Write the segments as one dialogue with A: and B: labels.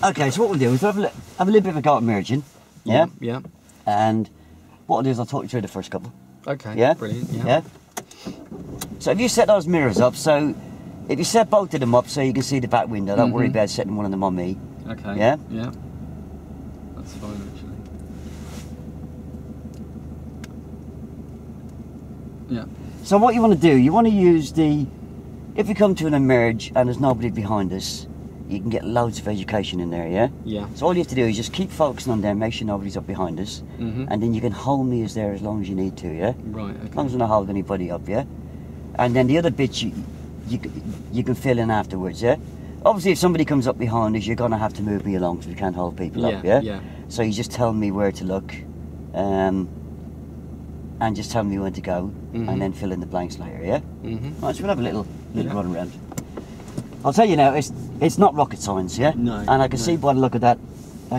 A: Okay, so what we'll do is have a little bit of a go at merging. Yeah?
B: Yeah.
A: And what I'll do is I'll talk you through the first couple.
B: Okay,
A: Yeah?
B: brilliant, yeah.
A: Yeah? So if you set those mirrors up, so if you set both of them up so you can see the back window, don't worry about setting one of them on me.
B: Okay.
A: Yeah?
B: Yeah. That's fine, actually. Yeah.
A: So what you want to do, you want to use if we come to an emerge and there's nobody behind us, you can get loads of education in there, yeah?
B: Yeah.
A: So all you have to do is just keep focusing on them, make sure nobody's up behind us, and then you can hold me as there as long as you need to, yeah?
B: Right, okay.
A: As long as I don't hold anybody up, yeah? And then the other bits you can fill in afterwards, yeah? Obviously if somebody comes up behind us, you're going to have to move me along because we can't hold people up, yeah?
B: Yeah.
A: So you just tell me where to look, and just tell me when to go, and then fill in the blanks later, yeah? Right, so we'll have a little run around. I'll tell you now, it's not rocket science, yeah?
B: No.
A: And I can see by the look of that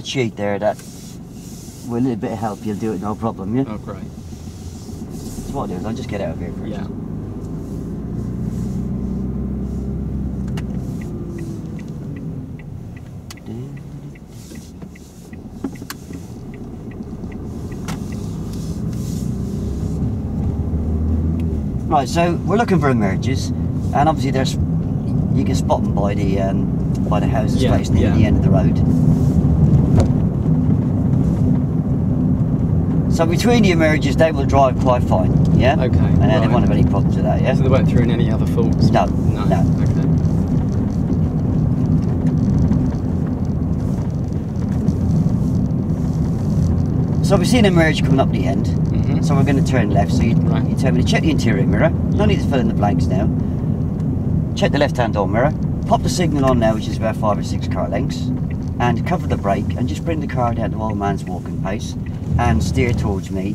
A: sheet there that with a little bit of help you'll do it no problem, yeah?
B: Oh, great.
A: So what I'll do is I'll just get out of here first.
B: Yeah.
A: Right, so we're looking for emerges, and obviously you can spot them by the houses placed near the end of the road. So between the emerges, they will drive quite fine, yeah?
B: Okay.
A: And they won't have any problems with that, yeah?
B: So they won't throw in any other faults?
A: No.
B: Okay.
A: So we've seen a merge coming up the end, so we're going to turn left. So you tell me to check the interior mirror. No need to fill in the blanks now. Check the left-hand door mirror. Pop the signal on now, which is about 5 or 6 car lengths, and cover the brake, and just bring the car down to old man's walking pace, and steer towards me,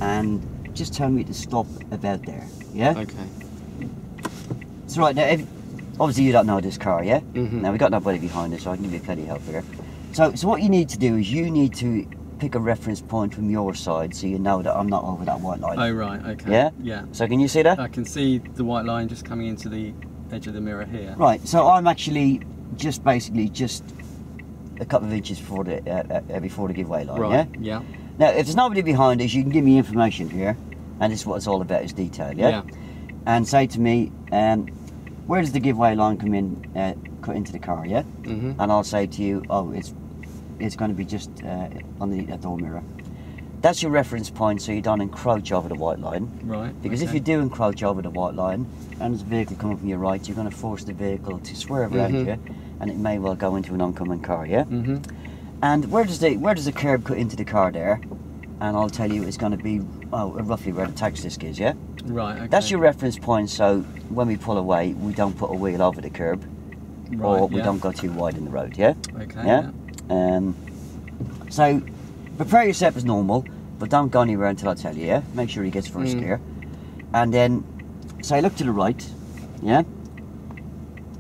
A: and just tell me to stop about there. Yeah.
B: Okay.
A: So right now, obviously you don't know this car, yeah? Now we've got nobody behind us, so I can give you plenty of help here. So what you need to do is you need to pick a reference point from your side so you know that I'm not over that white line.
B: Oh, right, okay.
A: Yeah?
B: Yeah.
A: So can you see that?
B: I can see the white line just coming into the edge of the mirror here.
A: Right, so I'm actually basically just a couple of inches before the giveaway line,
B: right.
A: Yeah? Now, if there's nobody behind us, you can give me information here, and this is what it's all about, is detail, yeah? And say to me, where does the giveaway line come in, cut into the car, yeah? And I'll say to you, oh, it's going to be just on the door mirror. That's your reference point, so you don't encroach over the white line.
B: Right.
A: Because if you do encroach over the white line, and there's a vehicle coming from your right, you're going to force the vehicle to swerve around you, and it may well go into an oncoming car, yeah? And where does the curb cut into the car there? And I'll tell you it's going to be roughly where the tax disc is, yeah?
B: Right, okay.
A: That's your reference point, so when we pull away, we don't put a wheel over the curb, or we don't go too wide in the road, yeah?
B: Okay.
A: Yeah? So prepare yourself as normal, but don't go anywhere until I tell you, yeah? Make sure he gets first gear. And then say look to the right, yeah?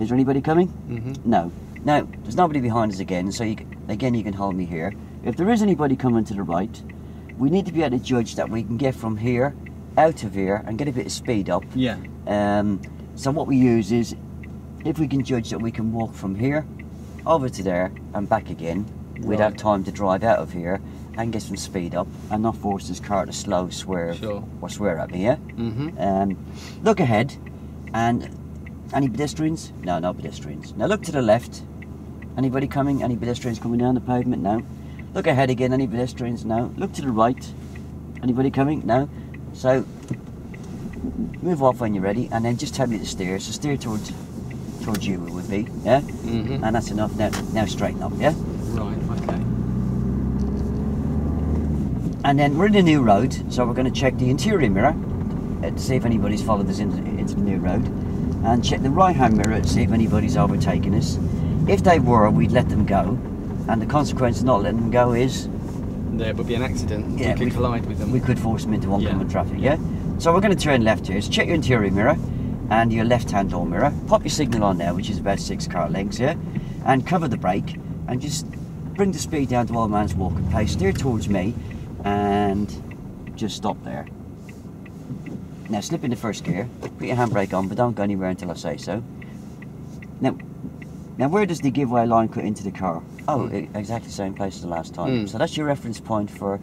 A: Is there anybody coming? No. Now, there's nobody behind us again, so you can hold me here. If there is anybody coming to the right, we need to be able to judge that we can get from here out of here and get a bit of speed up.
B: Yeah.
A: So what we use is, if we can judge that we can walk from here over to there and back again, we'd have time to drive out of here and get some speed up and not force this car to slow, swerve, or swear at me, yeah? Look ahead, and any pedestrians? No, no pedestrians. Now look to the left. Anybody coming? Any pedestrians coming down the pavement? No. Look ahead again. Any pedestrians? No. Look to the right. Anybody coming? No. So move off when you're ready, and then just tell me to steer. So steer towards you it would be, yeah? And that's enough. Now straighten up, yeah?
B: Right, okay.
A: And then we're in a new road, so we're going to check the interior mirror to see if anybody's followed us into the new road, and check the right-hand mirror to see if anybody's overtaken us. If they were, we'd let them go, and the consequence of not letting them go is
B: there would be an accident.
A: Yeah,
B: we could collide with them.
A: We could force them into oncoming traffic, yeah? So we're going to turn left here. So check your interior mirror and your left-hand door mirror. Pop your signal on now, which is about 6 car lengths, yeah? And cover the brake, and just bring the speed down to old man's walking pace. Steer towards me, and just stop there. Now slip into first gear. Put your handbrake on, but don't go anywhere until I say so. Now, Now, where does the giveaway line cut into the car? Oh, exactly the same place as the last time. So that's your reference point for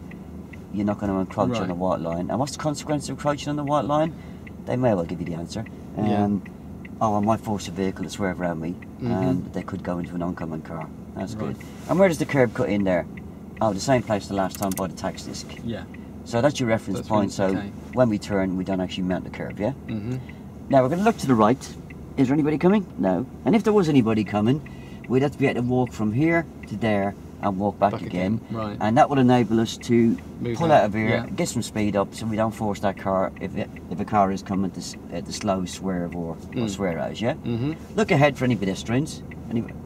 A: you're not going to encroach on the white line. And what's the consequence of encroaching on the white line? They may well give you the answer. Oh, I might force a vehicle to swerve around me, and they could go into an oncoming car. That's good. And where does the curb cut in there? Oh, the same place the last time by the tax disc.
B: Yeah.
A: So that's your reference point. So when we turn, we don't actually mount the curb, yeah? Now we're going to look to the right. Is there anybody coming? No. And if there was anybody coming, we'd have to be able to walk from here to there and walk back again.
B: Right.
A: And that would enable us to pull out of here,
B: yeah.
A: get some speed up so we don't force that car if a car is coming to the slow swerve or swear out, yeah? Look ahead for any pedestrians.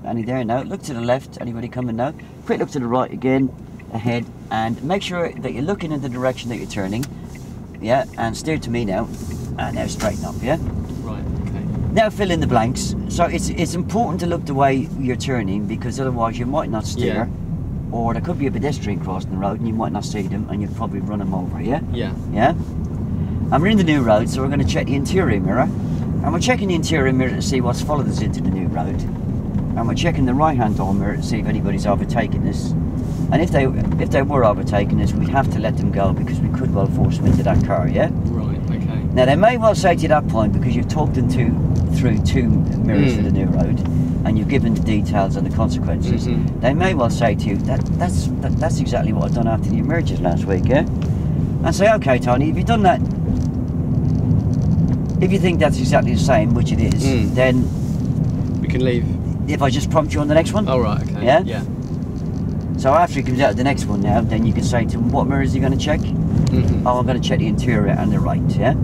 A: Any there? No. Look to the left. Anybody coming? No. Quick look to the right again, ahead, and make sure that you're looking in the direction that you're turning. Yeah, and steer to me now. And now straighten up, yeah?
B: Right, okay.
A: Now fill in the blanks. So it's important to look the way you're turning, because otherwise you might not steer, or there could be a pedestrian crossing the road and you might not see them and you'd probably run them over, yeah?
B: Yeah.
A: Yeah? And we're in the new road, so we're going to check the interior mirror. And we're checking the interior mirror to see what's followed us into the new road. And we're checking the right-hand door mirror to see if anybody's overtaken us. And if they were overtaking us, we'd have to let them go because we could well force them into that car, yeah?
B: Right, okay.
A: Now they may well say to you at that point, because you've talked them through two mirrors for the new road, and you've given the details and the consequences, they may well say to you, that's exactly what I've done after the emergence last week, yeah? And say, okay Tony, if you've done that, if you think that's exactly the same, which it is, then
B: we can leave.
A: If I just prompt you on the next one?
B: Oh, right, okay.
A: Yeah?
B: Yeah.
A: So after he comes out of the next one now, then you can say to him, what mirror is he going to check? Oh, I'm going to check the interior and the right, yeah?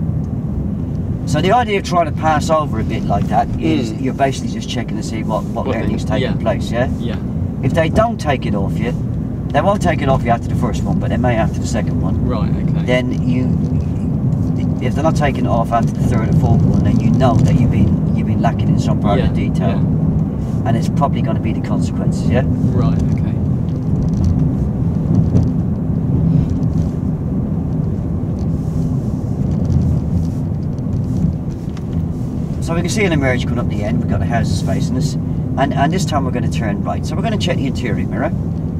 A: So the idea of trying to pass over a bit like that is you're basically just checking to see what learning's taking place, yeah?
B: Yeah.
A: If they don't take it off you, they won't take it off you after the first one, but they may after the second one.
B: Right, okay.
A: Then if they're not taking it off after the third or fourth one, then you know that you've been lacking in some part of the detail.
B: Yeah.
A: And it's probably going to be the consequences, yeah?
B: Right, okay.
A: So we can see an emerge coming up the end. We've got the houses facing us, and this time we're going to turn right. So we're going to check the interior mirror,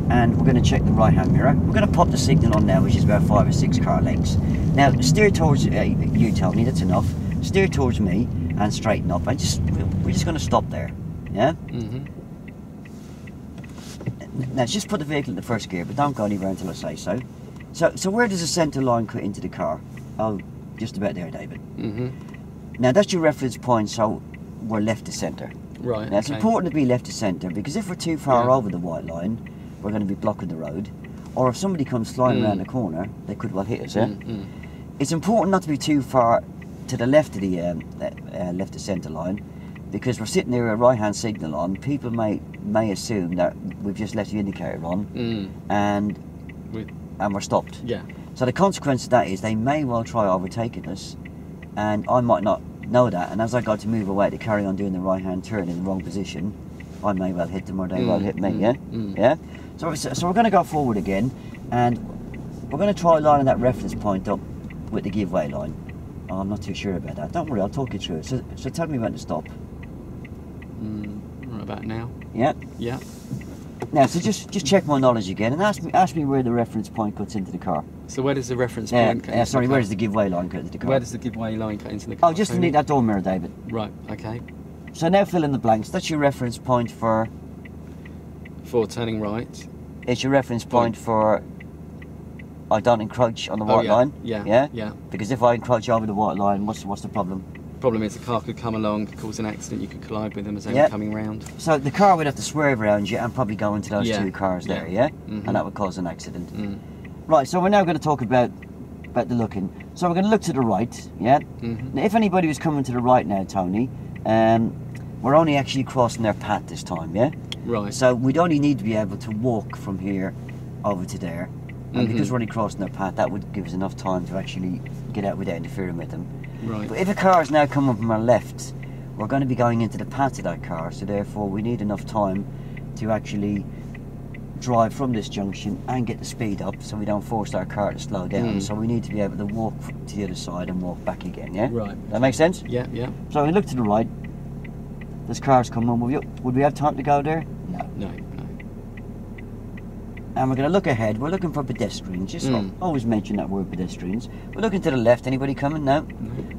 A: and we're going to check the right-hand mirror. We're going to pop the signal on now, which is about 5 or 6 car lengths. Now steer towards you, Tony. That's enough. Steer towards me and straighten up. And we're just going to stop there. Yeah. Now just put the vehicle in the first gear, but don't go anywhere until I say so. So where does the centre line cut into the car? Oh, just about there, David. Now that's your reference point, so we're left to centre.
B: Right.
A: Now it's important to be left to centre, because if we're too far over the white line, we're going to be blocking the road. Or if somebody comes flying around the corner, they could well hit us. It's important not to be too far to the left of the left to centre line, because we're sitting there with a right-hand signal on. People may assume that we've just left the indicator on, and we're stopped.
B: Yeah.
A: So the consequence of that is they may well try overtaking us, and I might not know that, and as I got to move away to carry on doing the right-hand turn in the wrong position, I may well hit them or they will hit me, yeah? So we're going to go forward again, and we're going to try lining that reference point up with the giveaway line. Oh, I'm not too sure about that. Don't worry, I'll talk you through it. So tell me when to stop.
B: Right about now.
A: Yeah?
B: Yeah.
A: Now, so just check my knowledge again, and ask me where the reference point cuts into the car.
B: So where does the reference point cut into the car?
A: Where does the giveaway line cut into the car?
B: Where does the giveaway line cut into the car?
A: Oh, just underneath that door mirror, David.
B: Right, okay.
A: So now fill in the blanks. That's your reference point for
B: turning right.
A: It's your reference point for I don't encroach on the white line.
B: Yeah.
A: Because if I encroach over the white line, what's the problem?
B: Problem is the car could come along, could cause an accident, you could collide with them as they were coming round.
A: So the car would have to swerve around you and probably go into those two cars there, yeah? And that would cause an accident. Right, so we're now going to talk about the looking. So we're going to look to the right, yeah? Now, if anybody was coming to the right now, Tony, we're only actually crossing their path this time, yeah?
B: Right.
A: So we'd only need to be able to walk from here over to there. And because we're only crossing their path, that would give us enough time to actually get out without interfering with them.
B: Right.
A: But if a car is now coming from our left, we're going to be going into the path of that car, so therefore we need enough time to actually drive from this junction and get the speed up so we don't force our car to slow down. So we need to be able to walk to the other side and walk back again, yeah?
B: Right.
A: That makes sense?
B: Yeah.
A: So we look to the right, There's cars coming. Would we have time to go there? No.
B: No.
A: And we're going to look ahead. We're looking for pedestrians. Just always mention that word, pedestrians. We're looking to the left. Anybody coming? No.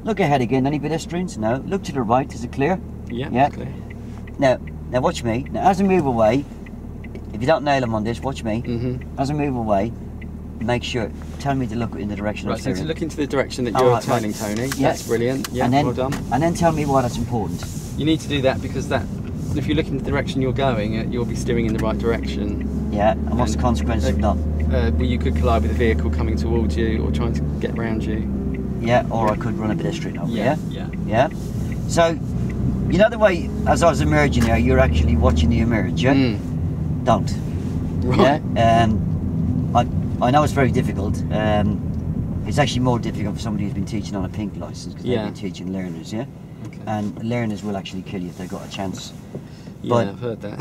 A: Look ahead again. Any pedestrians? No. Look to the right. Is it clear?
B: Yeah. Clear.
A: Now watch me. Now, as I move away, if you don't nail them on this, watch me. As I move away, make sure. Tell me to look in the direction I'm steering.
B: So to look into the direction that you're turning, Tony. Yeah. That's brilliant. Yeah. Well done.
A: And then tell me why that's important.
B: You need to do that because if you look in the direction you're going, you'll be steering in the right direction.
A: Yeah, and what's the consequence of not?
B: Well, you could collide with a vehicle coming towards you or trying to get around you.
A: Yeah, or I could run a pedestrian over.
B: Yeah.
A: So, you know the way, as I was emerging there, you're actually watching the emerge, yeah? Don't.
B: Right.
A: Yeah? I know it's very difficult. It's actually more difficult for somebody who's been teaching on a pink licence because they've been teaching learners, yeah?
B: Okay.
A: And learners will actually kill you if they've got a chance.
B: Yeah, I've heard that.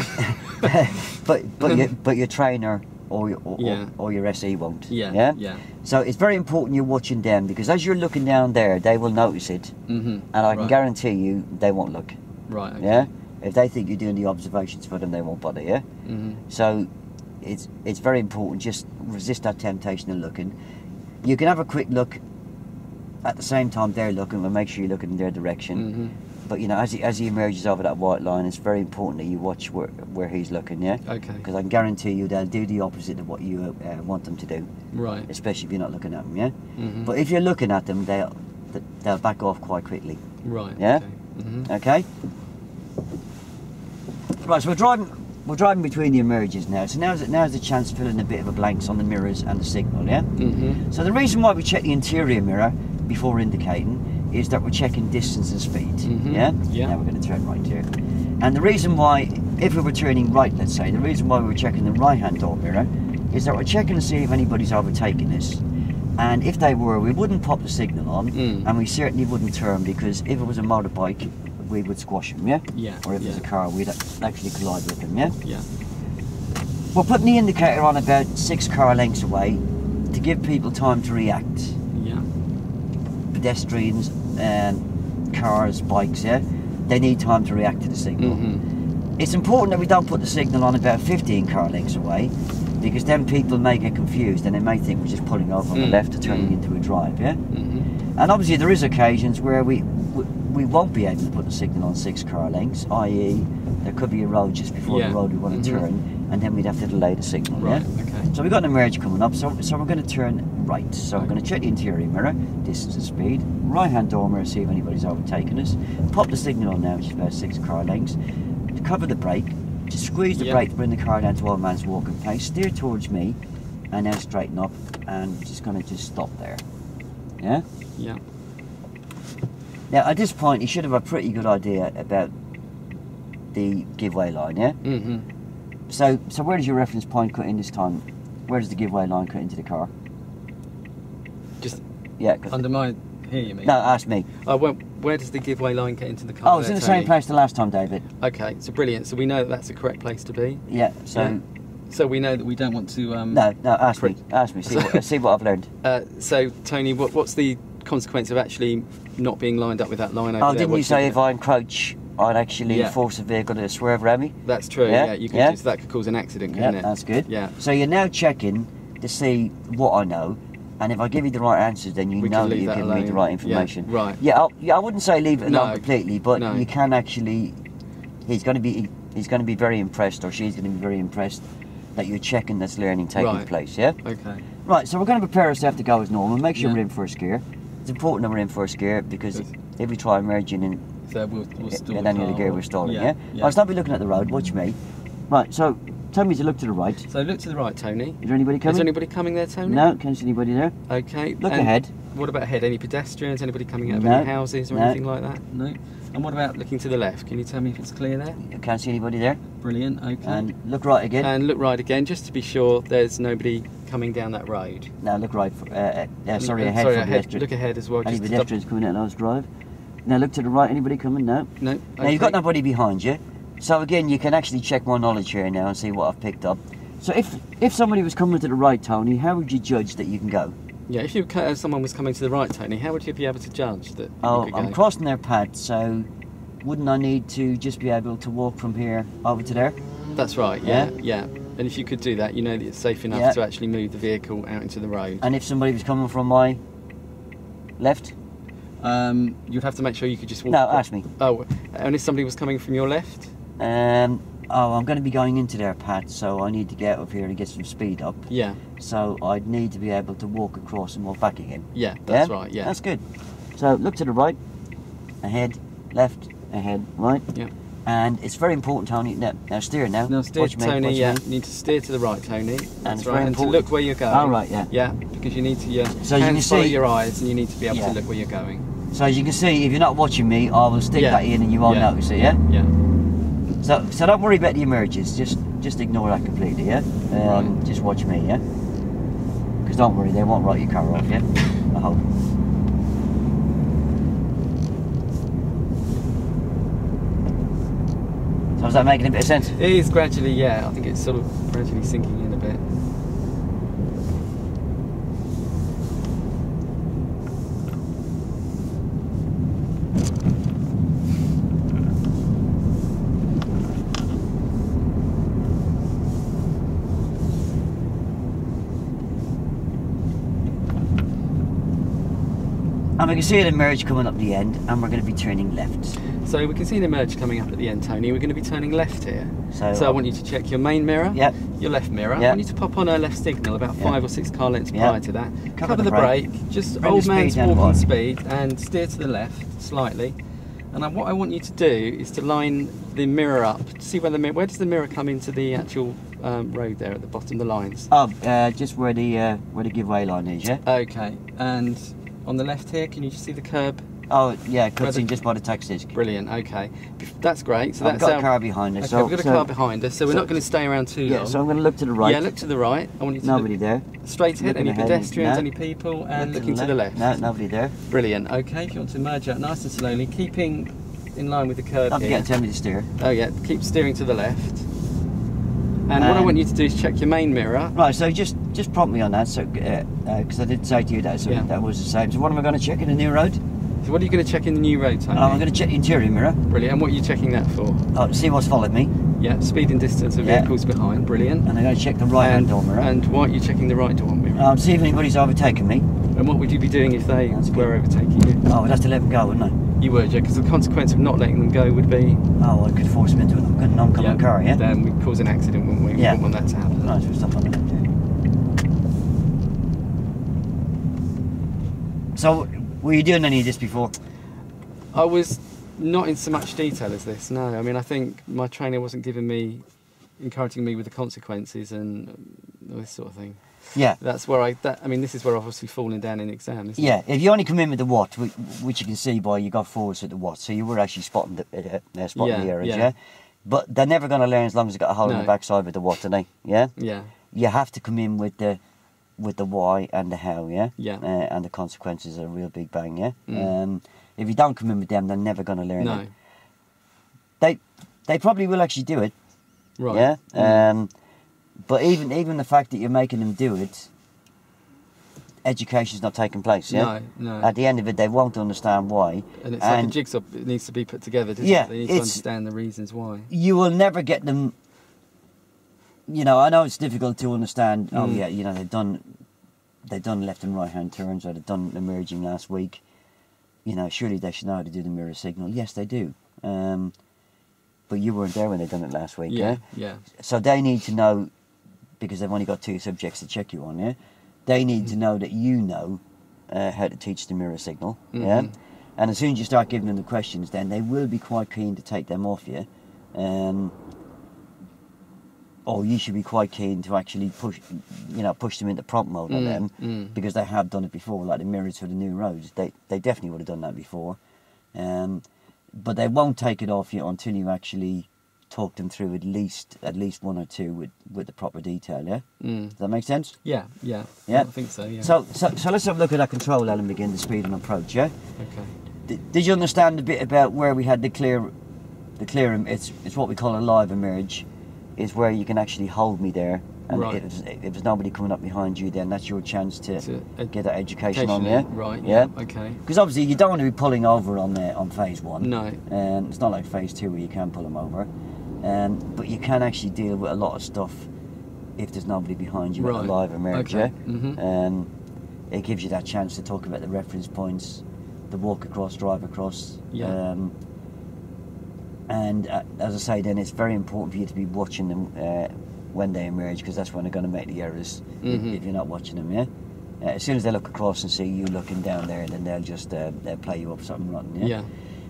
A: but your trainer or your SE won't.
B: Yeah.
A: So it's very important you're watching them because as you're looking down there, they will notice it, and I can guarantee you they won't look.
B: Right. Okay.
A: Yeah. If they think you're doing the observations for them, they won't bother. Yeah. So it's very important. Just resist that temptation of looking. You can have a quick look. At the same time they're looking, and make sure you're looking in their direction. But you know, as he emerges over that white line, it's very important that you watch where he's looking. Yeah.
B: Okay.
A: Because I can guarantee you they'll do the opposite of what you want them to do.
B: Right.
A: Especially if you're not looking at them. Yeah. But if you're looking at them, they'll back off quite quickly.
B: Right.
A: Yeah. Okay. Right. So we're driving between the emerges now. So now's the chance to fill in a bit of a blanks on the mirrors and the signal. Yeah. So the reason why we check the interior mirror before indicating is that we're checking distance and speed. Yeah? Now we're going to turn right here. And the reason why, if we were turning right, let's say, the reason why we were checking the right-hand door mirror is that we're checking to see if anybody's overtaking us. And if they were, we wouldn't pop the signal on, and we certainly wouldn't turn because if it was a motorbike, we would squash them, yeah? Or if it was a car, we'd actually collide with them, yeah? We're putting the indicator on about 6 car lengths away to give people time to react. Pedestrians, cars, bikes, yeah, they need time to react to the signal. It's important that we don't put the signal on about 15 car lengths away because then people may get confused and they may think we're just pulling over on the left or turning into a drive, yeah? And obviously there is occasions where we won't be able to put the signal on 6 car lengths, i.e. there could be a road just before the road we want to turn and then we'd have to delay the signal, So we've got an emerge coming up, so we're going to turn right. So we're going to check the interior mirror, distance and speed, right hand door mirror, see if anybody's overtaken us, pop the signal on now, which is about 6 car lengths, to cover the brake, to squeeze the brake to bring the car down to old man's walking pace, steer towards me, and now straighten up, and just going to just stop there. Yeah? Now at this point you should have a pretty good idea about the giveaway line, yeah? So where does your reference point cut in this time? Where does the giveaway line cut into the car?
B: Just
A: Yeah.
B: under my... Here you mean?
A: No, ask me.
B: Well, where does the giveaway line get into the car?
A: Oh, it's in the same place the last time, David.
B: Okay, so brilliant. So we know that that's the correct place to be.
A: Yeah, so...
B: So we know that we don't want to...
A: No, ask me. See what I've learned.
B: So, Tony, what's the consequence of actually not being lined up with that line over there?
A: Oh, didn't you say if I encroach, I'd actually force a vehicle to swerve around me?
B: That's true, you could do, so that could cause an accident, couldn't it?
A: That's good.
B: Yeah.
A: So you're now checking to see what I know, and if I give you the right answers, then you know that you've given me the right information.
B: Yeah, right.
A: I wouldn't say leave it alone completely, but you can actually... He's going to be very impressed, or she's going to be very impressed that you're checking this learning taking place, yeah?
B: Okay.
A: Right, so we're going to prepare ourselves to go as normal, make sure we're in first gear. It's important that we're in first gear because if we try merging in any other gear, we're stalling, yeah? Let's not be looking at the road, watch me. Right, so tell me to look to the right.
B: So look to the right, Tony.
A: Is there anybody coming?
B: Is there anybody coming there, Tony?
A: No, can't see anybody there.
B: Okay.
A: Look ahead.
B: What about ahead? Any pedestrians? Anybody coming out of any houses or anything like that? No. And what about looking to the left? Can you tell me if it's clear there?
A: You can't see anybody there.
B: Brilliant, okay.
A: And look right again.
B: And look right again, just to be sure there's nobody coming down that road.
A: Now look right, ahead for pedestrians.
B: Look ahead as well.
A: Any pedestrians coming out of those drive. Now look to the right, anybody coming? No.
B: No.
A: Okay. Now you've got nobody behind you. So again, you can actually check my knowledge here now and see what I've picked up. So if somebody was coming to the right, Tony, how would you judge that you can go?
B: Yeah, if someone was coming to the right, Tony, how would you be able to judge that?
A: Oh, I'm crossing their path, so wouldn't I need to just be able to walk from here over to there?
B: That's right, yeah. And if you could do that, you know that it's safe enough to actually move the vehicle out into the road.
A: And if somebody was coming from my left?
B: You'd have to make sure you could just walk.
A: No, ask me.
B: Oh, and if somebody was coming from your left?
A: Oh, I'm going to be going into their path, so I need to get up here to get some speed up.
B: Yeah.
A: So I'd need to be able to walk across and walk back again.
B: Yeah, that's right, yeah.
A: That's good. So look to the right, ahead, left, ahead, right.
B: Yeah.
A: And it's very important, Tony. Now steer now.
B: No, steer, Tony, You need to steer to the right, Tony. That's
A: and
B: right, and to look where you're going.
A: Oh, right, yeah.
B: Yeah, because you need to,
A: so you can
B: follow
A: see,
B: your eyes, and you need to be able to look where you're going.
A: So as you can see, if you're not watching me, I will stick that in and you won't notice it, yeah?
B: Yeah.
A: So don't worry about the emerges, just ignore that completely, yeah?
B: Right.
A: Just watch me, yeah? Because don't worry, they won't write your car off, yeah? I hope. So is that making a bit of sense?
B: It is gradually, yeah. I think it's sort of gradually sinking in a bit.
A: And we can see an emerge coming up the end, and we're going to be turning left.
B: So we can see an emerge coming up at the end, Tony. We're going to be turning left here. So I want you to check your main mirror, your left mirror. I want you to pop on a left signal about 5 or 6 car lengths prior to that. Cover the brake, just old man's walking speed, and steer to the left slightly. And what I want you to do is to line the mirror up. See where where does the mirror come into the actual road there at the bottom, the lines?
A: Oh, just where the giveaway line is, yeah?
B: Okay, and on the left here, can you just see the curb?
A: Oh, yeah, cuts in just by the tax disc.
B: Brilliant, okay. That's great. So
A: I've got a car behind us.
B: Okay, we've got a car behind us, so we're not going to stay around too long.
A: Yeah, so I'm going to look to the right.
B: Yeah, look to the right. I want you to
A: nobody there.
B: Straight ahead, any pedestrians, any people, and looking to the left.
A: No, nobody there.
B: Brilliant, okay, if you want to merge out nice and slowly, keeping in line with the curb
A: here. Don't tell me to steer.
B: Oh yeah, keep steering to the left. And what I want you to do is check your main mirror.
A: Right, so just prompt me on that, so because I did say to you that that was the same. So what am I going to check in the new road?
B: So what are you going to check in the new road, Tony?
A: I'm going to check the interior mirror.
B: Brilliant. And what are you checking that for?
A: Oh, see what's followed me.
B: Yeah, speed and distance of vehicles behind. Brilliant.
A: And I'm going to check the right-hand door mirror.
B: And why are you checking the right door mirror?
A: See if anybody's overtaken me.
B: And what would you be doing if they were overtaking you?
A: Oh, I'd have to let them go, wouldn't I?
B: You would, yeah, because the consequence of not letting them go would be...
A: Oh, I could force them into an oncoming car, yeah?
B: Then we'd cause an accident, wouldn't we? We wouldn't want that to happen.
A: Right, so stop on the left here. So, were you doing any of this before?
B: I was not in so much detail as this, no. I mean, I think my trainer wasn't encouraging me with the consequences and this sort of thing.
A: Yeah.
B: That's where I mean, this is where I've obviously fallen down in exam, isn't
A: it? If you only come in with the watt, which you can see by you got forwards at the watt, so you were actually spotting the areas, yeah? But they're never going to learn as long as they've got a hole in the backside with the watt, are they? Yeah?
B: Yeah.
A: You have to come in with the why and the how, yeah?
B: Yeah.
A: And the consequences are a real big bang, yeah? If you don't come in with them, they're never going to learn it. They probably will actually do it.
B: Right.
A: Yeah? But even the fact that you're making them do it, education's not taking place, yeah?
B: No.
A: At the end of it, they won't understand why.
B: And it's like a jigsaw, it needs to be put together, doesn't it? They need to understand the reasons why.
A: You will never get them, I know it's difficult to understand, they've done left and right hand turns, or they've done emerging last week. Surely they should know how to do the mirror signal. Yes, they do. But you weren't there when they done it last week, yeah?
B: Yeah.
A: So they need to know, because they've only got 2 subjects to check you on, yeah? They need to know that you know how to teach the mirror signal, yeah? And as soon as you start giving them the questions, then they will be quite keen to take them off you. Or you should be quite keen to actually push them into prompt mode on them, because they have done it before, like the mirrors for the new roads. They definitely would have done that before. But they won't take it off you until you actually talk them through at least 1 or 2 with the proper detail, yeah? Does that make sense?
B: Yeah. I think so, yeah.
A: So let's have a look at that control element again, the speed and approach, yeah?
B: Okay.
A: Did you understand a bit about where we had the clear it's what we call a live emerge, is where you can actually hold me there. And if there's nobody coming up behind you, then that's your chance to get that education on there.
B: Right. Yeah. Okay.
A: Because obviously you don't want to be pulling over on phase 1.
B: No.
A: It's not like phase 2 where you can pull them over. But you can actually deal with a lot of stuff if there's nobody behind you at a live emerge.
B: Okay.
A: It gives you that chance to talk about the reference points, the walk across, drive across.
B: Yeah.
A: And as I say, then it's very important for you to be watching them when they emerge, because that's when they're going to make the errors if you're not watching them. Yeah. As soon as they look across and see you looking down there, then they'll just they'll play you up something rotten. Yeah.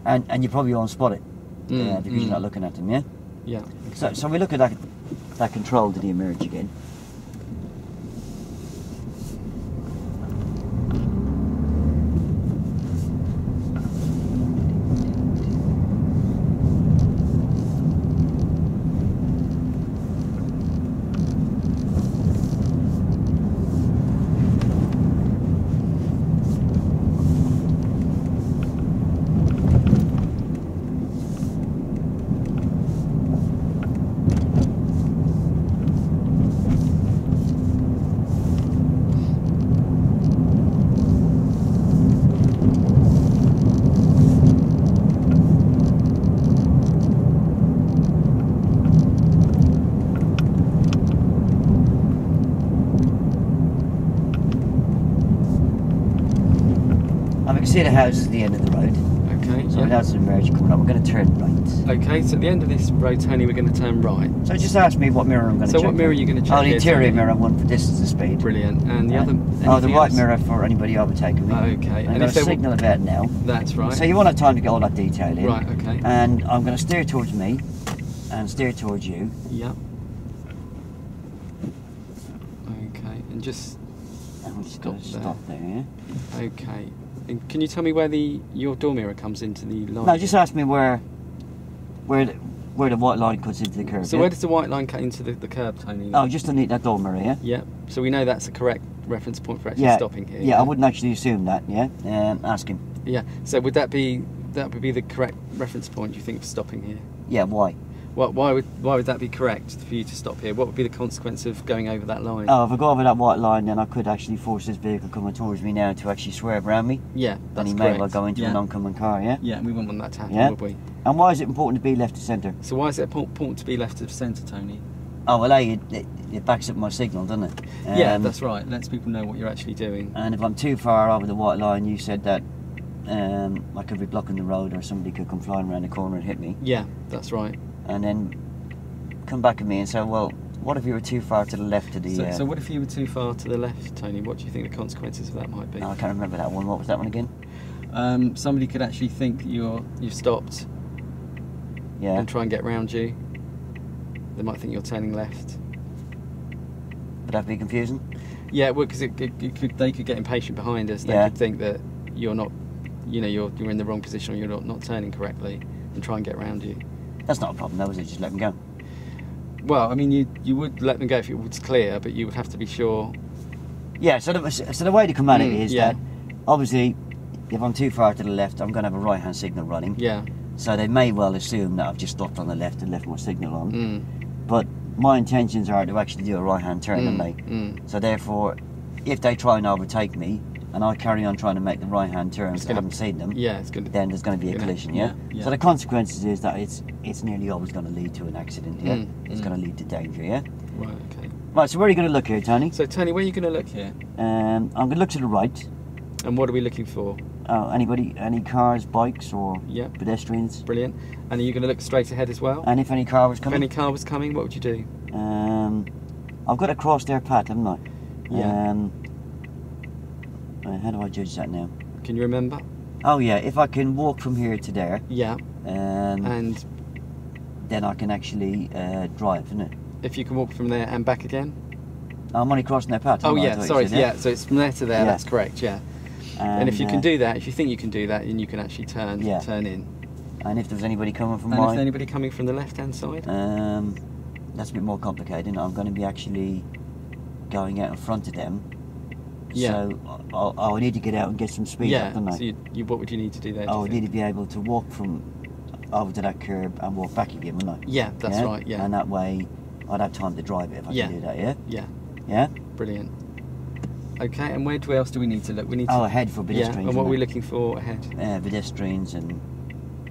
A: And you probably won't spot it because you're not looking at them. Yeah.
B: Yeah.
A: So we look at that control to the emerge again. See the house at the end of the road.
B: Okay.
A: So that's an emerge coming up. We're going to turn right.
B: Okay, so at the end of this road, Tony, we're going to turn right.
A: So just ask me what mirror I'm going to check.
B: So what mirror are you going to check?
A: Oh, the interior mirror, one for distance and speed.
B: Brilliant. And the other?
A: The right mirror for anybody overtaking me.
B: Okay.
A: And if they signal about now.
B: That's right.
A: So you won't have time to get all that detail in.
B: Right. Okay.
A: And I'm going to steer towards me, and steer towards you.
B: Yep. Okay. And just.
A: I'm just going to stop there. Yeah.
B: Okay. And can you tell me where your door mirror comes into the line?
A: No, just ask me where the white line cuts into the curb.
B: So where does the white line cut into the curb, Tony?
A: Oh, just underneath that door mirror, yeah?
B: Yeah. So we know that's the correct reference point for actually stopping here.
A: Yeah, I wouldn't actually assume that, yeah? Ask him.
B: Yeah. So would that be the correct reference point, do you think, for stopping here?
A: Yeah, why?
B: Why would that be correct for you to stop here? What would be the consequence of going over that line?
A: Oh, if I go over that white line, then I could actually force this vehicle coming towards me now to actually swerve around me.
B: Yeah, that's
A: correct. And he may well go into an oncoming car, yeah?
B: Yeah, we wouldn't want that to happen, would we?
A: And why is it important to be left to centre?
B: So why is it important to be left to centre, Tony?
A: Oh, well, it backs up my signal, doesn't it?
B: Yeah, that's right. Lets people know what you're actually doing.
A: And if I'm too far over the white line, you said that I could be blocking the road or somebody could come flying around the corner and hit me.
B: Yeah, that's right.
A: And then come back at me and say, well, what if you were too far to the left of the...
B: So what if you were too far to the left, Tony? What do you think the consequences of that might be?
A: Oh, I can't remember that one. What was that one again?
B: Somebody could actually think that you've stopped and try and get round you. They might think you're turning left.
A: Would that be confusing?
B: Yeah, well, because they could get impatient behind us. They could think that you're not, you're in the wrong position or you're not turning correctly and try and get round you.
A: That's not a problem, though, is it? Just let them go.
B: Well, I mean, you would let them go if it was clear, but you would have to be sure.
A: Yeah, so the way to come at it is that, obviously, if I'm too far to the left, I'm going to have a right-hand signal running.
B: Yeah.
A: So they may well assume that I've just stopped on the left and left my signal on. But my intentions are to actually do a right-hand turn, aren't they? So therefore, if they try and overtake me, and I carry on trying to make the right-hand turn because I haven't seen them, then there's going to be a collision, yeah? So the consequences is that it's nearly always going to lead to an accident, yeah? It's going to lead to danger, yeah?
B: Right, okay.
A: Right, so where are you going to look here, Tony?
B: So, Tony, where are you going to look here?
A: I'm going to look to the right.
B: And what are we looking for?
A: Oh, any cars, bikes, or pedestrians?
B: Brilliant. And are you going to look straight ahead as well?
A: And if any car was coming?
B: If any car was coming, what would you do?
A: I've got to cross their path, haven't I?
B: Yeah.
A: How do I judge that now?
B: Can you remember?
A: Oh yeah, if I can walk from here to there.
B: Yeah. And
A: then I can actually drive, isn't it?
B: If you can walk from there and back again?
A: I'm only crossing their path.
B: Oh yeah, sorry, so it's from there to there, that's correct, yeah. And if you can do that, if you think you can do that, then you can actually turn in.
A: And if there's anybody coming from
B: if there's anybody coming from the left-hand side?
A: That's a bit more complicated. I'm going to be actually going out in front of them.
B: Yeah.
A: So I need to get out and get some speed up, don't I?
B: So what would you need to do there?
A: I would need to be able to walk from over to that curb and walk back again, wouldn't I?
B: Yeah, that's right, yeah.
A: And that way I'd have time to drive it if I could do that, yeah?
B: Yeah.
A: Yeah?
B: Brilliant. Okay, and where else do we need to look? We need to...
A: Oh, ahead for pedestrians.
B: Yeah, and what are we looking for ahead?
A: Pedestrians and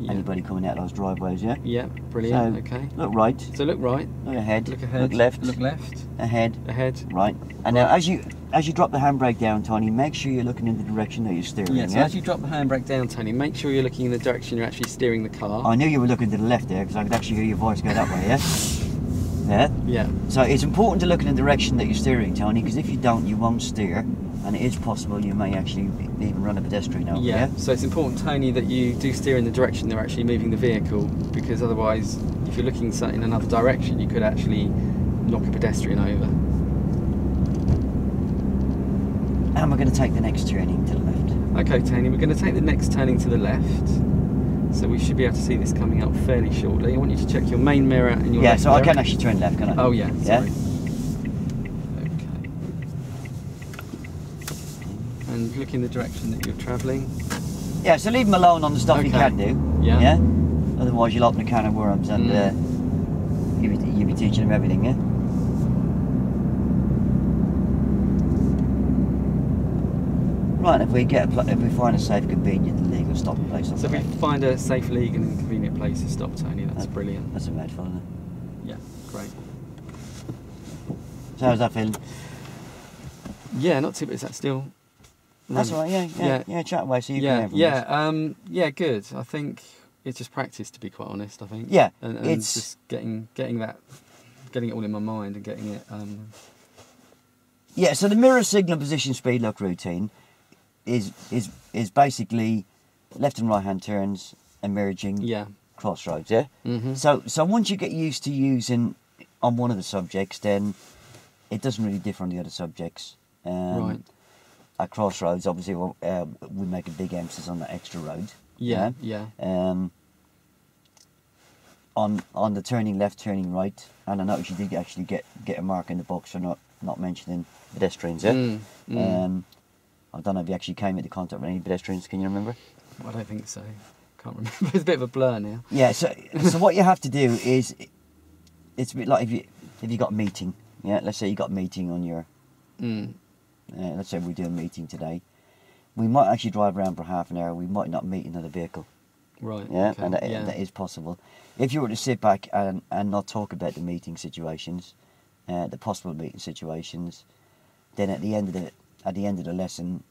A: anybody coming out those driveways, yeah?
B: Yeah, brilliant,
A: so,
B: okay.
A: Look right.
B: So look right.
A: Look ahead.
B: Look ahead.
A: Look left.
B: Look left.
A: Ahead.
B: Ahead.
A: Right. And now as you drop the handbrake down, Tony, make sure you're looking in the direction that you're steering.
B: Yeah, so as you drop the handbrake down, Tony, make sure you're looking in the direction you're actually steering the car.
A: I knew you were looking to the left there because I could actually hear your voice go that way, yeah? Yeah?
B: Yeah.
A: So it's important to look in the direction that you're steering, Tony, because if you don't, you won't steer, and it is possible you may actually even run a pedestrian over.
B: Yeah. So it's important, Tony, that you do steer in the direction they're actually moving the vehicle, because otherwise, if you're looking in another direction, you could actually knock a pedestrian over.
A: And we're going to take the next turning to the left.
B: Okay, Tony, we're going to take the next turning to the left. So we should be able to see this coming up fairly shortly. I want you to check your main mirror and your left mirror.
A: I can actually turn left, can I?
B: Oh yeah, sorry. Okay. And look in the direction that you're travelling.
A: Yeah, so leave them alone on the stuff you can do.
B: Yeah.
A: Yeah? Otherwise you'll open a can of worms and you'll be teaching them everything, yeah? Right, if we find a safe, convenient and legal stopping place.
B: So if we find a safe, legal and convenient place to stop, Tony, that's brilliant.
A: That's a mouthful, isn't it?
B: Yeah, great.
A: So how's that feeling?
B: Yeah, not too bad. Is that still...
A: That's all right, yeah, chat away so you can
B: yeah, good. I think it's just practice, to be quite honest, I think.
A: Yeah,
B: and
A: it's...
B: just getting it all in my mind and getting it...
A: Yeah, so the mirror signal position speed look routine is basically left and right hand turns, emerging, crossroads, yeah?
B: Mm-hmm.
A: So once you get used to using on one of the subjects, then it doesn't really differ on the other subjects.
B: Right.
A: At crossroads, obviously, we make a big emphasis on the extra road.
B: Yeah.
A: On the turning left, turning right, and I noticed you did actually get a mark in the box for not mentioning pedestrians, yeah? I don't know if you actually came into contact with any pedestrians, can you remember?
B: I don't think so. Can't remember. It's a bit of a blur now.
A: Yeah, so what you have to do is, it's a bit like if you got a meeting, yeah? Let's say you got a meeting on your... let's say we do a meeting today. We might actually drive around for half an hour. We might not meet another vehicle.
B: Right.
A: Yeah,
B: okay.
A: and that is possible. If you were to sit back and not talk about the meeting situations, the possible meeting situations, then at the end of the lesson,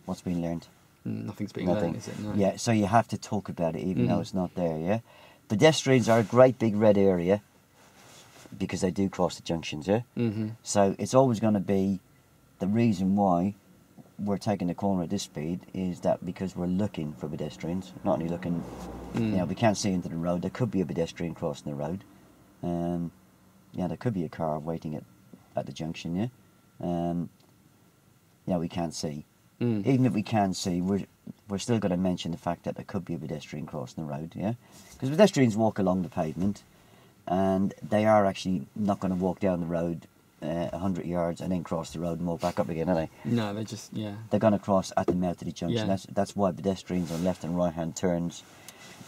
A: what's been learned?
B: Nothing's being learned, is it? No.
A: Yeah, so you have to talk about it even though it's not there. Yeah, pedestrians are a great big red area because they do cross the junctions. Yeah, so it's always going to be the reason why we're taking the corner at this speed is that because we're looking for pedestrians, not only looking, we can't see into the road. There could be a pedestrian crossing the road. There could be a car waiting at the junction, we can't see. Even if we can see, we're still going to mention the fact that there could be a pedestrian crossing the road, because pedestrians walk along the pavement and they are actually not going to walk down the road 100 yards and then cross the road and walk back up again, are they?
B: No, they just,
A: They're going to cross at the mouth of the junction.
B: Yeah.
A: That's why pedestrians on left and right hand turns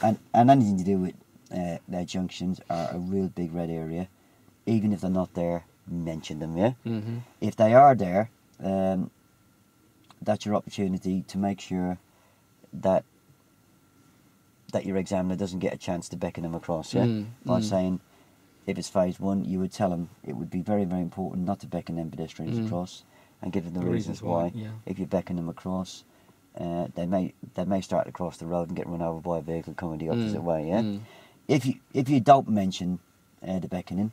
A: and anything to do with their junctions are a real big red area. Even if they're not there, mention them, If they are there, that's your opportunity to make sure that your examiner doesn't get a chance to beckon them across, by saying, if it's phase 1, you would tell them it would be very, very important not to beckon them pedestrians across, and give them the reasons why. If you beckon them across, they may start to cross the road and get run over by a vehicle coming the opposite way. If you don't mention the beckoning,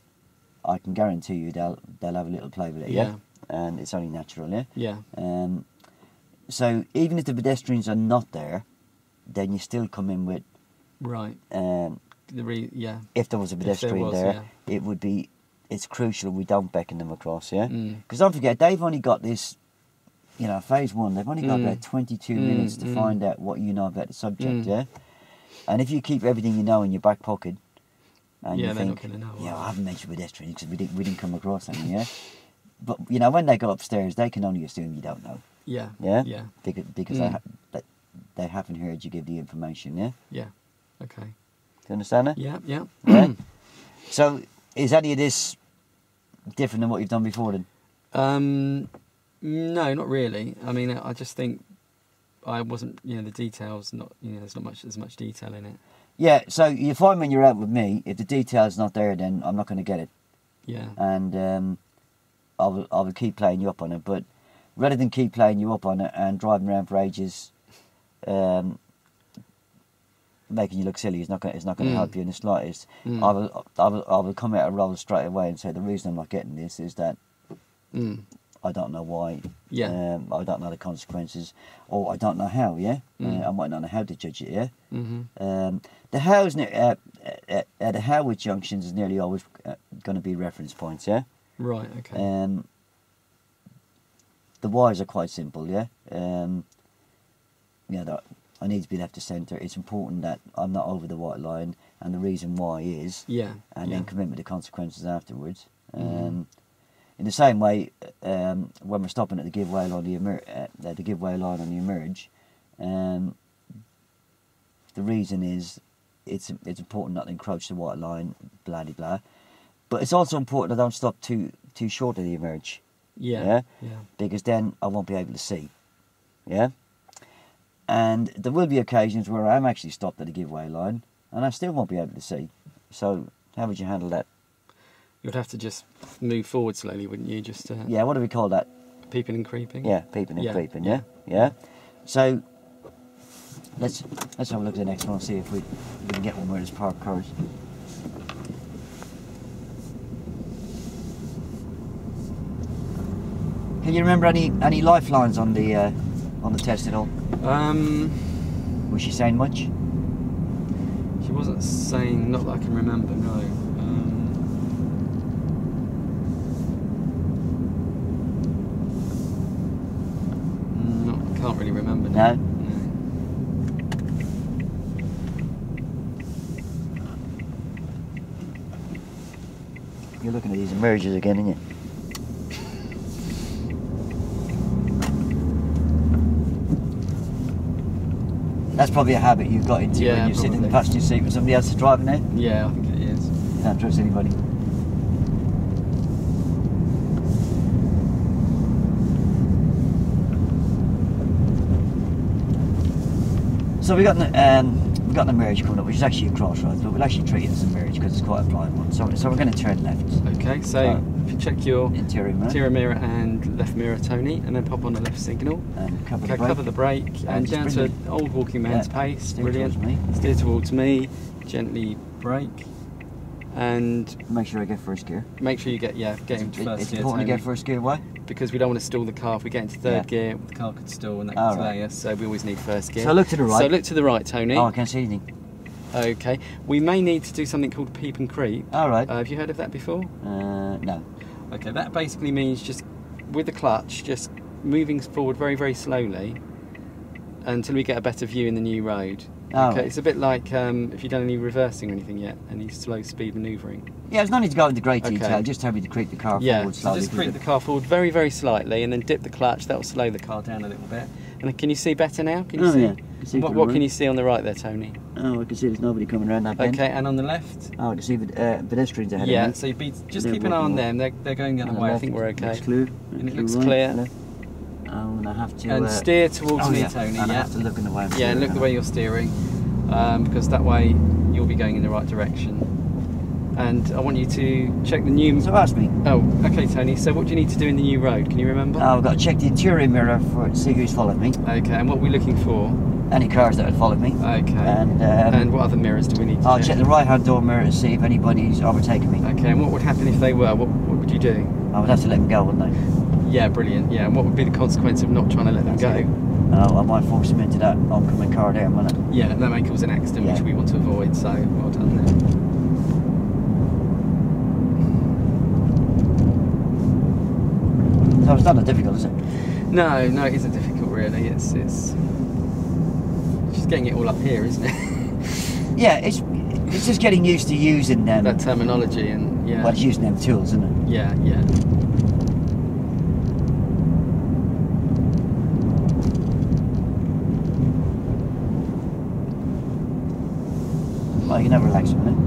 A: I can guarantee you they'll have a little play with it, and it's only natural, so even if the pedestrians are not there, then you still come in with if there was a pedestrian there, it would be. It's crucial we don't beckon them across, because don't forget they've only got this, phase 1. They've only got about 22 minutes to find out what you know about the subject, And if you keep everything you know in your back pocket, and you think, I haven't mentioned pedestrians because we didn't come across any, But when they go upstairs, they can only assume you don't know. Because they haven't heard you give the information,
B: Yeah. Okay.
A: Do you understand that?
B: Yeah.
A: Right? So Is any of this different than what you've done before then?
B: No, not really. I mean, I just think I wasn't, the details, there's not as much detail in it.
A: Yeah, so you find when you're out with me, if the detail's not there, then I'm not going to get it.
B: Yeah.
A: And I will keep playing you up on it, but rather than keep playing you up on it and driving around for ages, making you look silly is not going to help you in the slightest. I will come out a roll straight away and say the reason I'm not getting this is that I don't know why.
B: Yeah.
A: I don't know the consequences, or I don't know how. Yeah. I might not know how to judge it. Yeah. The how's the how with junctions is nearly always going to be reference points. Yeah.
B: Right. Okay.
A: The whys are quite simple. Yeah. I need to be left to centre. It's important that I'm not over the white line, and the reason why is, and then commit with the consequences afterwards. In the same way, when we're stopping at the giveaway line on the emerge, the reason is it's important not to encroach the white line, blah blah. But it's also important I don't stop too short of the emerge. Yeah. Because then I won't be able to see. Yeah. And there will be occasions where I'm actually stopped at the giveaway line and I still won't be able to see. So how would you handle that?
B: You'd have to just move forward slowly, wouldn't you? Just
A: yeah, what do we call that?
B: Peeping and creeping?
A: Yeah, peeping and creeping, yeah. So let's have a look at the next one and see if we can get one where there's parked cars. Can you remember any lifelines on the test at all? Was she saying much?
B: She wasn't saying, not that I can remember, no. I can't really remember now.
A: No? You're looking at these emerges again, aren't you? That's probably a habit you've got into when you're sitting in the passenger seat with somebody else driving there.
B: Yeah, I think it is.
A: You don't trust anybody. So we got an merge coming up, which is actually a crossroads, but we'll actually treat it as a merge because it's quite a blind one. So we're going to turn left.
B: Okay, so if you check your
A: interior
B: mirror and left mirror, Tony, and then pop on the left signal.
A: And
B: cover the brake and down to an old walking man's pace. Brilliant. Steer towards me. Gently brake. And
A: make sure I get first gear.
B: Make sure you get into first gear.
A: It's important to get first gear. Why?
B: Because we don't want to stall the car. If we get into third gear, the car could stall and that could delay us. So we always need first gear.
A: So look to the right.
B: So look to the right, Tony.
A: Oh, I can't see anything.
B: Okay. We may need to do something called peep and creep.
A: All right.
B: Have you heard of that before?
A: No.
B: Okay. That basically means just with the clutch, just moving forward very, very slowly until we get a better view in the new road. Okay, right. It's a bit like if you've done any reversing or anything yet, any slow speed manoeuvring.
A: Yeah, there's no need to go into great detail, just tell me to creep the car forward slowly.
B: So just creep the car forward very, very slightly and then dip the clutch. That will slow the car down a little bit. And can you see better now? Can you see?
A: Yeah. See
B: what can you see on the right there, Tony?
A: Oh, I can see there's nobody coming around that bend.
B: Okay, and on the left?
A: Oh, I can see pedestrians ahead of me.
B: Yeah, so just keep an eye on them. They're going the other way. I think we're okay.
A: Looks clear.
B: And it looks clear.
A: Oh, and I have to...
B: And steer towards me, Tony.
A: And I have to look in the way I'm steering.
B: Yeah, and look the way you're steering. Because that way you'll be going in the right direction. And I want you to check the new...
A: So ask me.
B: Oh, okay, Tony. So what do you need to do in the new road? Can you remember?
A: Oh, I've got to check the interior mirror to see who's followed me.
B: Okay, and what are we looking for?
A: Any cars that have followed me.
B: Okay. And what other mirrors do we need to
A: I'll check the right-hand door mirror to see if anybody's overtaken me.
B: Okay, and what would happen if they were? What would you do?
A: I would have to let them go, wouldn't I?
B: Yeah, brilliant. Yeah, and what would be the consequence of not trying to let them go?
A: I might force them into that oncoming car there, wouldn't I?
B: Yeah, that may cause an accident, which we want to avoid, so well done there.
A: So it's not that difficult, is it?
B: No, it isn't difficult really. It's just getting it all up here, isn't it?
A: Yeah, it's just getting used to using them.
B: That terminology and
A: well, it's using them tools, isn't it?
B: Yeah.
A: Well, you can never relax a minute.